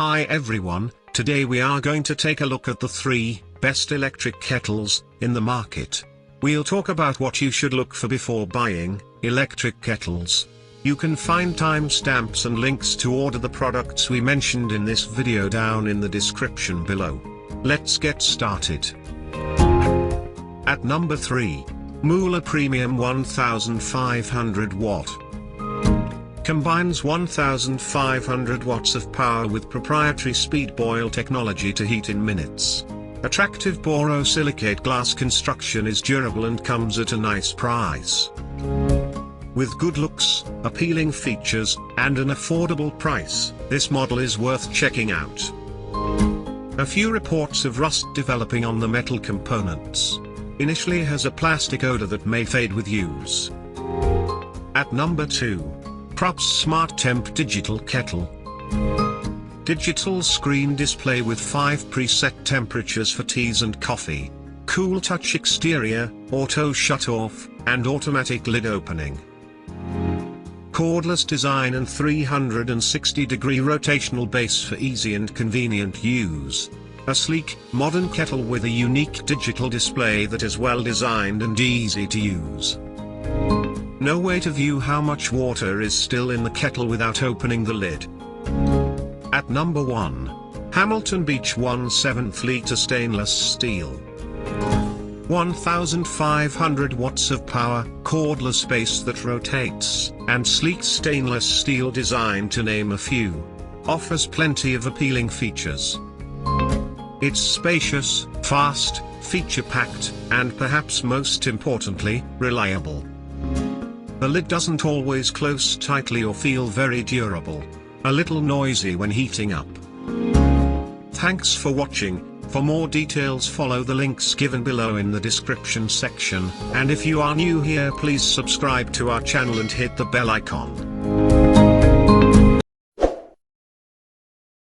Hi everyone, today we are going to take a look at the 3 best electric kettles in the market. We'll talk about what you should look for before buying electric kettles. You can find timestamps and links to order the products we mentioned in this video down in the description below. Let's get started. At number 3. Mueller Premium 1500 watt. Combines 1500 watts of power with proprietary speed boil technology to heat in minutes. Attractive borosilicate glass construction is durable and comes at a nice price. With good looks, appealing features, and an affordable price, this model is worth checking out. A few reports of rust developing on the metal components. Initially has a plastic odor that may fade with use. At number 2. KRUPS Smart Temp Digital Kettle. Digital screen display with 5 preset temperatures for teas and coffee. Cool touch exterior, auto shut off, and automatic lid opening. Cordless design and 360-degree rotational base for easy and convenient use. A sleek, modern kettle with a unique digital display that is well designed and easy to use. No way to view how much water is still in the kettle without opening the lid. At number 1. Hamilton Beach 1/7 liter stainless steel. 1500 watts of power, cordless base that rotates, and sleek stainless steel design to name a few. Offers plenty of appealing features. It's spacious, fast, feature-packed, and perhaps most importantly, reliable. The lid doesn't always close tightly or feel very durable. A little noisy when heating up. Thanks for watching. For more details follow the links given below in the description section, and if you are new here please subscribe to our channel and hit the bell icon.